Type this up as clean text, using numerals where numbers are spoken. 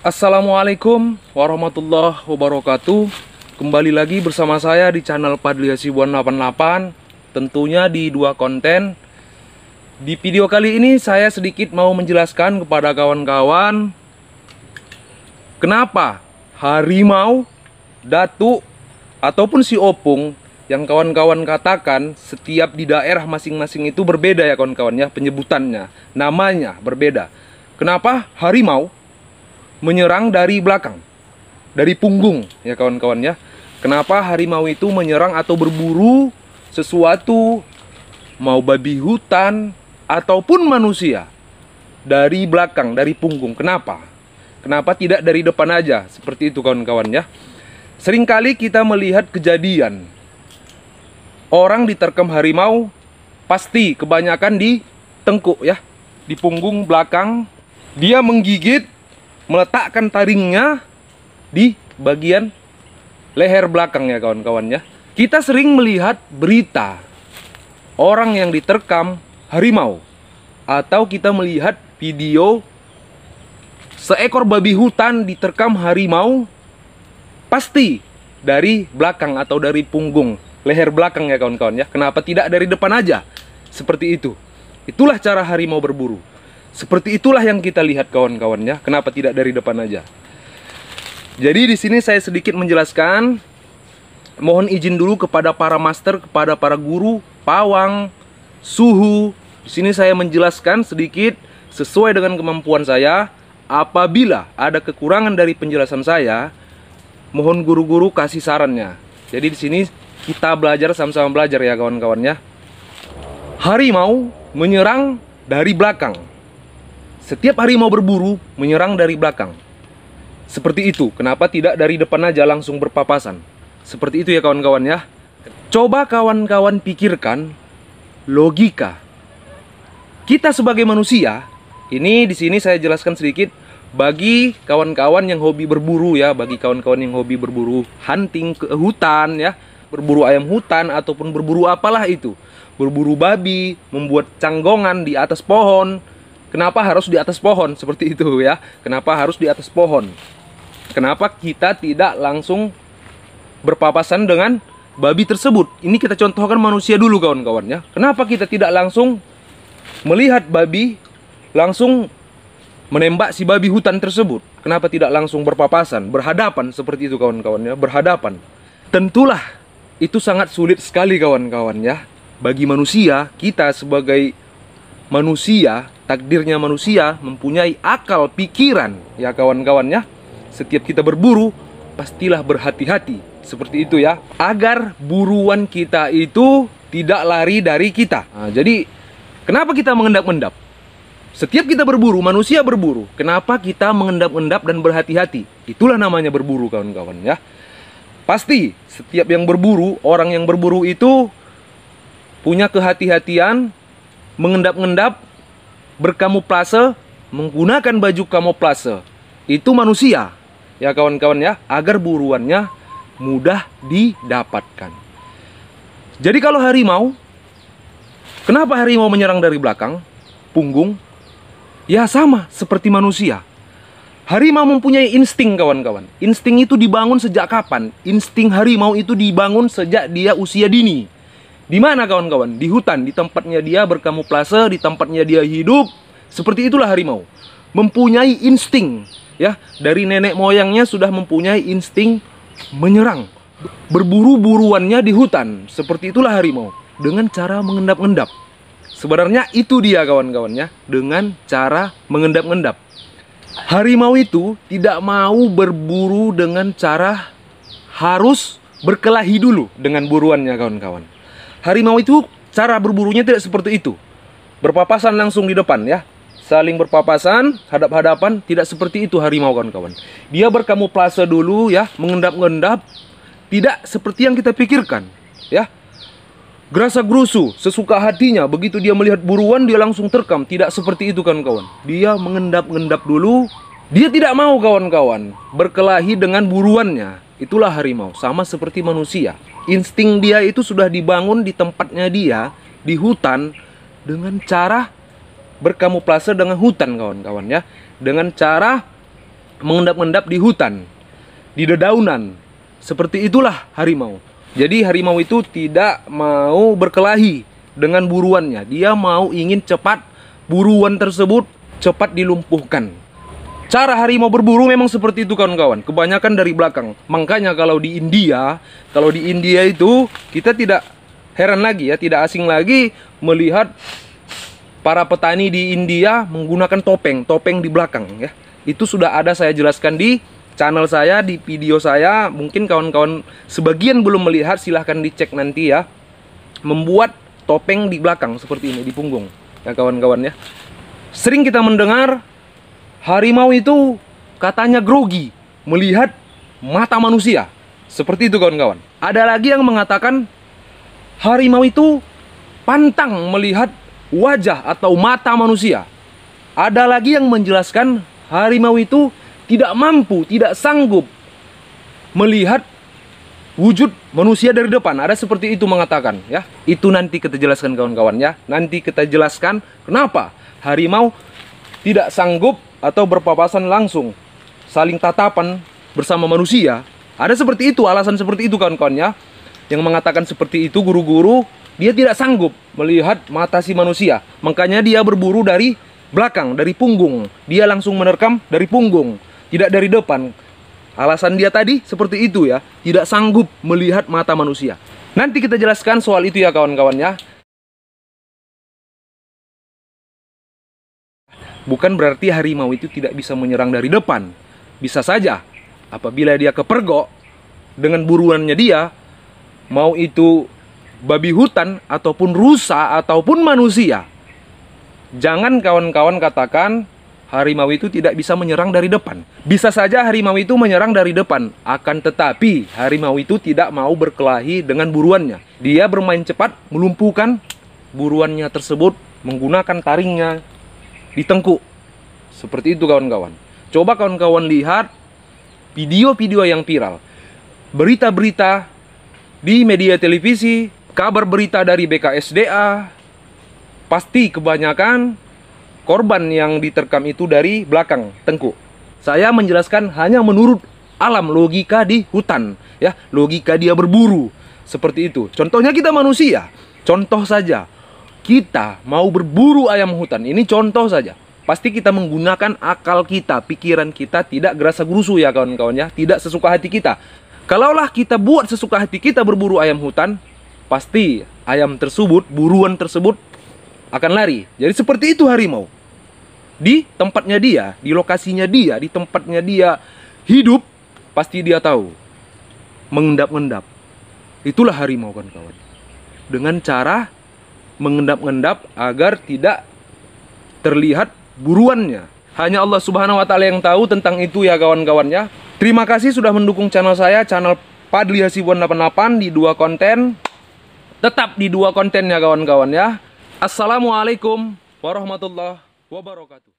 Assalamualaikum warahmatullahi wabarakatuh. Kembali lagi bersama saya di channel Fadli Hasibuan 88. Tentunya di dua konten. Di video kali ini saya sedikit mau menjelaskan kepada kawan-kawan kenapa harimau, datuk, ataupun si opung yang kawan-kawan katakan setiap di daerah masing-masing itu berbeda ya kawan-kawan ya, penyebutannya, namanya berbeda. Kenapa harimau menyerang dari belakang, dari punggung ya kawan-kawan ya? Kenapa harimau itu menyerang atau berburu sesuatu, mau babi hutan ataupun manusia, dari belakang, dari punggung? Kenapa? Kenapa tidak dari depan aja? Seperti itu kawan-kawan ya. Seringkali kita melihat kejadian orang diterkam harimau, pasti kebanyakan di tengkuk ya, di punggung belakang. Dia menggigit, meletakkan taringnya di bagian leher belakang ya kawan-kawan ya. Kita sering melihat berita orang yang diterkam harimau, atau kita melihat video seekor babi hutan diterkam harimau, pasti dari belakang atau dari punggung, leher belakang ya kawan-kawan ya. Kenapa tidak dari depan aja? Seperti itu. Itulah cara harimau berburu. Seperti itulah yang kita lihat kawan-kawan ya. Kenapa tidak dari depan aja? Jadi di sini saya sedikit menjelaskan. Mohon izin dulu kepada para master, kepada para guru, pawang, suhu. Di sini saya menjelaskan sedikit sesuai dengan kemampuan saya. Apabila ada kekurangan dari penjelasan saya, mohon guru-guru kasih sarannya. Jadi di sini kita belajar, sama-sama belajar ya kawan-kawan ya. Harimau menyerang dari belakang. Setiap harimau berburu menyerang dari belakang. Seperti itu. Kenapa tidak dari depan aja langsung berpapasan? Seperti itu ya kawan-kawan ya. Coba kawan-kawan pikirkan logika. Kita sebagai manusia, ini di sini saya jelaskan sedikit bagi kawan-kawan yang hobi berburu ya, bagi kawan-kawan yang hobi berburu hunting ke hutan ya, berburu ayam hutan ataupun berburu apalah itu. Berburu babi, membuat canggongan di atas pohon. Kenapa harus di atas pohon? Seperti itu ya. Kenapa harus di atas pohon? Kenapa kita tidak langsung berpapasan dengan babi tersebut? Ini kita contohkan manusia dulu kawan-kawan ya. Kenapa kita tidak langsung melihat babi, langsung menembak si babi hutan tersebut? Kenapa tidak langsung berpapasan, berhadapan seperti itu kawan-kawan ya, berhadapan? Tentulah itu sangat sulit sekali kawan-kawan ya. Bagi manusia, kita sebagai manusia, takdirnya manusia mempunyai akal pikiran ya kawan-kawan ya. Setiap kita berburu pastilah berhati-hati seperti itu ya, agar buruan kita itu tidak lari dari kita. Nah, jadi kenapa kita mengendap-endap? Setiap kita berburu, manusia berburu, kenapa kita mengendap-endap dan berhati-hati? Itulah namanya berburu kawan-kawan ya. Pasti setiap yang berburu, orang yang berburu itu punya kehati-hatian, mengendap-endap, berkamuflase, menggunakan baju kamuflase. Itu manusia ya kawan-kawan ya, agar buruannya mudah didapatkan. Jadi kalau harimau, kenapa harimau menyerang dari belakang, punggung? Ya sama seperti manusia. Harimau mempunyai insting kawan-kawan. Insting itu dibangun sejak kapan? Insting harimau itu dibangun sejak dia usia dini. Di mana kawan-kawan? Di hutan, di tempatnya dia berkamuflase, di tempatnya dia hidup. Seperti itulah harimau. Mempunyai insting ya, dari nenek moyangnya sudah mempunyai insting menyerang. Berburu-buruannya di hutan. Seperti itulah harimau, dengan cara mengendap-endap. Sebenarnya itu dia kawan-kawan ya, dengan cara mengendap-endap. Harimau itu tidak mau berburu dengan cara harus berkelahi dulu dengan buruannya kawan-kawan. Harimau itu cara berburunya tidak seperti itu, berpapasan langsung di depan ya, saling berpapasan, hadap-hadapan. Tidak seperti itu harimau kawan-kawan. Dia berkamuflase dulu ya, mengendap-endap. Tidak seperti yang kita pikirkan ya, gerasa gerusu sesuka hatinya. Begitu dia melihat buruan dia langsung terkam. Tidak seperti itu kawan-kawan. Dia mengendap-endap dulu. Dia tidak mau kawan-kawan berkelahi dengan buruannya. Itulah harimau, sama seperti manusia. Insting dia itu sudah dibangun di tempatnya dia, di hutan, dengan cara berkamuflase dengan hutan kawan-kawan ya, dengan cara mengendap-endap di hutan, di dedaunan. Seperti itulah harimau. Jadi harimau itu tidak mau berkelahi dengan buruannya. Dia ingin cepat buruan tersebut cepat dilumpuhkan. Cara harimau berburu memang seperti itu kawan-kawan. Kebanyakan dari belakang. Makanya kalau di India itu kita tidak heran lagi ya, tidak asing lagi melihat para petani di India menggunakan topeng di belakang ya. Itu sudah ada saya jelaskan di channel saya, di video saya. Mungkin kawan-kawan sebagian belum melihat, silahkan dicek nanti ya. Membuat topeng di belakang seperti ini, di punggung ya kawan-kawan ya. Sering kita mendengar harimau itu katanya grogi melihat mata manusia. Seperti itu kawan-kawan. Ada lagi yang mengatakan harimau itu pantang melihat wajah atau mata manusia. Ada lagi yang menjelaskan harimau itu tidak mampu, tidak sanggup melihat wujud manusia dari depan. Ada seperti itu mengatakan ya. Itu nanti kita jelaskan kawan-kawan ya. Nanti kita jelaskan kenapa harimau tidak sanggup atau berpapasan langsung saling tatapan bersama manusia. Ada seperti itu, alasan seperti itu kawan-kawan ya. Yang mengatakan seperti itu guru-guru, dia tidak sanggup melihat mata si manusia. Makanya dia berburu dari belakang, dari punggung. Dia langsung menerkam dari punggung, tidak dari depan. Alasan dia tadi seperti itu ya, tidak sanggup melihat mata manusia. Nanti kita jelaskan soal itu ya kawan-kawan ya. Bukan berarti harimau itu tidak bisa menyerang dari depan. Bisa saja apabila dia kepergok dengan buruannya dia, mau itu babi hutan ataupun rusa ataupun manusia. Jangan kawan-kawan katakan harimau itu tidak bisa menyerang dari depan. Bisa saja harimau itu menyerang dari depan, akan tetapi harimau itu tidak mau berkelahi dengan buruannya. Dia bermain cepat melumpuhkan buruannya tersebut menggunakan taringnya di tengkuk. Seperti itu kawan-kawan. Coba kawan-kawan lihat video-video yang viral, berita-berita di media televisi, kabar berita dari BKSDA. Pasti kebanyakan korban yang diterkam itu dari belakang tengkuk. Saya menjelaskan hanya menurut alam logika di hutan ya, logika dia berburu. Seperti itu. Contohnya kita manusia. Contoh saja. Kita mau berburu ayam hutan. Ini contoh saja. Pasti kita menggunakan akal kita, pikiran kita, tidak gerasa-gerusu ya kawan-kawan ya, tidak sesuka hati kita. Kalaulah kita buat sesuka hati kita berburu ayam hutan, pasti ayam tersebut, buruan tersebut akan lari. Jadi seperti itu harimau. Di tempatnya dia, di lokasinya dia, di tempatnya dia hidup, pasti dia tahu mengendap-endap. Itulah harimau kawan-kawan. Dengan cara mengendap-endap agar tidak terlihat buruannya. Hanya Allah Subhanahu wa taala yang tahu tentang itu ya kawan-kawannya. Terima kasih sudah mendukung channel saya, channel Fadli Hasibuan 88 di dua konten. Tetap di dua konten ya kawan-kawan ya. Assalamualaikum warahmatullahi wabarakatuh.